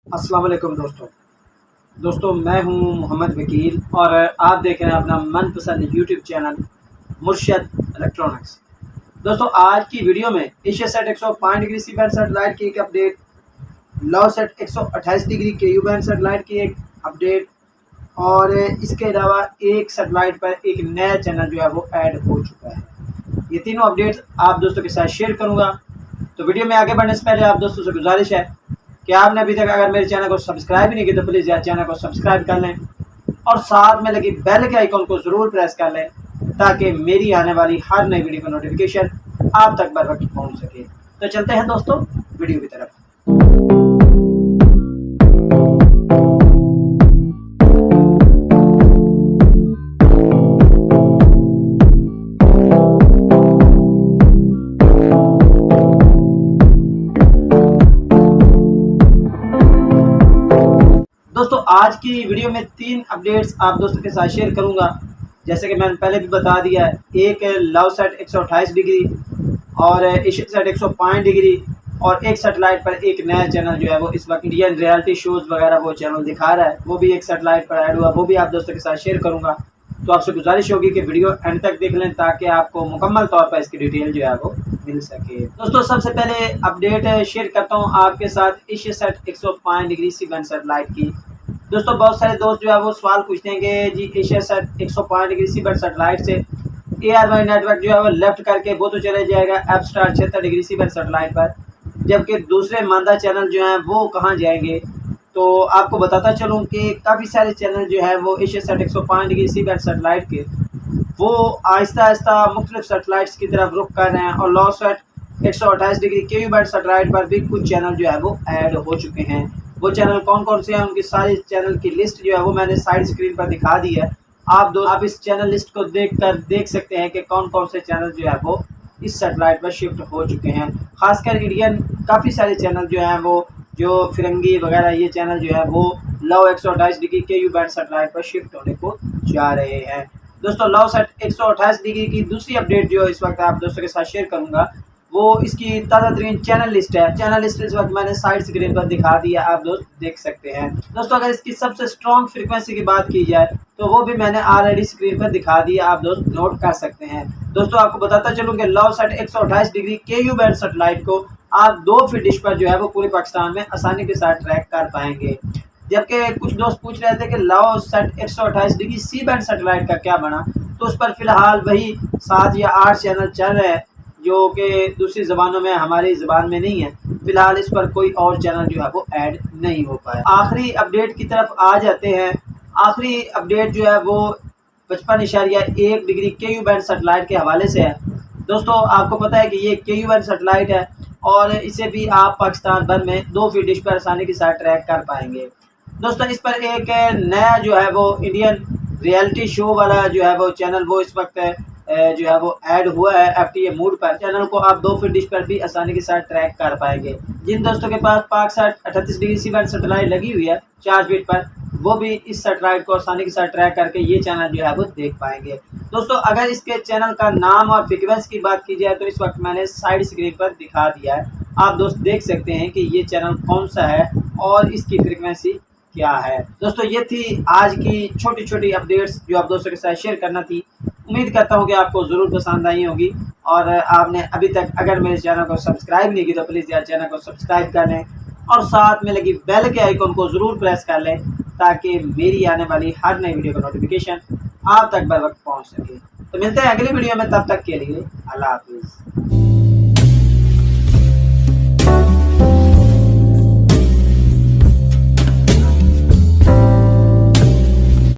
अस्सलाम वालेकुम दोस्तों मैं हूं मोहम्मद वकील और आप देख रहे हैं अपना मनपसंद यूट्यूब चैनल मुर्शद इलेक्ट्रॉनिक्स। दोस्तों आज की वीडियो में AsiaSat 105 degree C band satellite की एक update, LaoSat 128 degree Ku band satellite की एक अपडेट और इसके अलावा एक सेटेलाइट पर एक नया चैनल जो है वो ऐड हो चुका है। ये तीनों अपडेट्स आप दोस्तों के साथ शेयर करूँगा। तो वीडियो में आगे बढ़ने से पहले आप दोस्तों से गुजारिश है कि आपने अभी तक अगर मेरे चैनल को सब्सक्राइब नहीं किया तो प्लीज़ यार चैनल को सब्सक्राइब कर लें और साथ में लगी बेल के आइकन को ज़रूर प्रेस कर लें ताकि मेरी आने वाली हर नई वीडियो का नोटिफिकेशन आप तक बर वक्त पहुँच सके। तो चलते हैं दोस्तों वीडियो की तरफ। दोस्तों आज की वीडियो में तीन अपडेट्स आप दोस्तों के साथ शेयर करूंगा। जैसे कि मैंने पहले भी बता दिया है, एक लव सेट 128 डिग्री और एशिया सेट 105 डिग्री और एक सेटेलाइट पर एक नया चैनल जो है वो इस वक्त इंडियन रियलिटी शोज़ वगैरह वो चैनल दिखा रहा है, वो भी एक सेटेलाइट पर ऐड हुआ, वो भी आप दोस्तों के साथ शेयर करूँगा। तो आपसे गुजारिश होगी कि वीडियो एंड तक देख लें ताकि आपको मुकम्मल तौर पर इसकी डिटेल जो है वो मिल सके। दोस्तों सबसे पहले अपडेट शेयर करता हूँ आपके साथ AsiaSat 105 degree C band satellite की। दोस्तों बहुत सारे दोस्त जो है वो सवाल पूछते हैं कि जी AsiaSat 105 degree C band satellite से ARY नेटवर्क जो है वो लेफ्ट करके वो तो चले जाएगा Apstar 76 degree C band satellite पर, जबकि दूसरे मानदा चैनल जो हैं वो कहाँ जाएंगे। तो आपको बताता चलूँ कि काफ़ी सारे चैनल जो है वो AsiaSat 105 degree C band satellite के वो आहिस्ता आहिस्ता मुख्तलिफ सेटेलाइट्स की तरफ रुख कर रहे हैं और love set 128 degree Ku band satellite पर भी कुछ चैनल जो है वो ऐड हो चुके हैं। वो चैनल कौन कौन से हैं उनकी सारी चैनल की लिस्ट जो है वो मैंने साइड स्क्रीन पर दिखा दी है। आप इस चैनल लिस्ट को देख सकते हैं कि कौन कौन से चैनल जो है वो इस सेटेलाइट पर शिफ्ट हो चुके हैं। खासकर इंडियन काफ़ी सारे चैनल जो हैं वो जो फिरंगी वगैरह ये चैनल जो है वो love 128 degree Ku band satellite पर शिफ्ट होने को जा रहे हैं। दोस्तों लव सेट 128 डिग्री की दूसरी अपडेट जो इस वक्त आप दोस्तों के साथ शेयर करूँगा वो इसकी ताज़ा तरीन चैनल लिस्ट है। चैनल लिस्ट इस वक्त मैंने साइड स्क्रीन पर दिखा दिया, आप दोस्त देख सकते हैं। दोस्तों अगर इसकी सबसे स्ट्रॉन्ग फ्रीक्वेंसी की बात की जाए तो वो भी मैंने ऑलरेडी स्क्रीन पर दिखा दिया, आप दोस्त नोट कर सकते हैं। दोस्तों आपको बताता चलूँ कि LaoSat 128 degree Ku band satellite को आप 2 फीट डिश पर जो है वो पूरे पाकिस्तान में आसानी के साथ ट्रैक कर पाएंगे। जबकि कुछ दोस्त पूछ रहे थे कि LaoSat 128 degree C band satellite का क्या बना, तो उस पर फिलहाल वही 7 या 8 चैनल चल रहे हैं जो कि दूसरी ज़बानों में हमारी ज़बान में नहीं है। फिलहाल इस पर कोई और चैनल जो है वो ऐड नहीं हो पाया। आखिरी अपडेट की तरफ आ जाते हैं। आखिरी अपडेट जो है वो 55.1 degree Ku band satellite के हवाले से है। दोस्तों आपको पता है कि ये के यू बैंड सेटेलाइट है और इसे भी आप पाकिस्तान भर में 2 फीट डिश पर आसानी के साथ ट्रैक कर पाएंगे। दोस्तों इस पर एक नया जो है वो इंडियन रियलिटी शो वाला जो है वो चैनल वो इस वक्त जो है वो ऐड हुआ है FTA मूड पर। चैनल को आप 2 फीट डिश पर भी आसानी के साथ ट्रैक कर पाएंगे। जिन दोस्तों के पास Paksat 38 degree C band satellite लगी हुई है 4 फीट पर, वो भी इस सेटेलाइट को आसानी के साथ ट्रैक करके ये चैनल जो है वो देख पाएंगे। दोस्तों अगर इसके चैनल का नाम और फ्रीक्वेंसी की बात की जाए तो इस वक्त मैंने साइड स्क्रीन पर दिखा दिया है, आप दोस्त देख सकते हैं कि ये चैनल कौन सा है और इसकी फ्रीक्वेंसी क्या है। दोस्तों ये थी आज की छोटी छोटी अपडेट्स जो आप दोस्तों के साथ शेयर करना थी। उम्मीद करता हूँ कि आपको ज़रूर पसंद आई होगी और आपने अभी तक अगर मेरे चैनल को सब्सक्राइब नहीं किया तो प्लीज़ यार चैनल को सब्सक्राइब कर लें और साथ में लगी बेल के आइकन को ज़रूर प्रेस कर लें ताकि मेरी आने वाली हर नई वीडियो का नोटिफिकेशन आप तक बर वक्त पहुँच सके। तो मिलते हैं अगली वीडियो में, तब तक के लिए अल्लाह हाफिज़।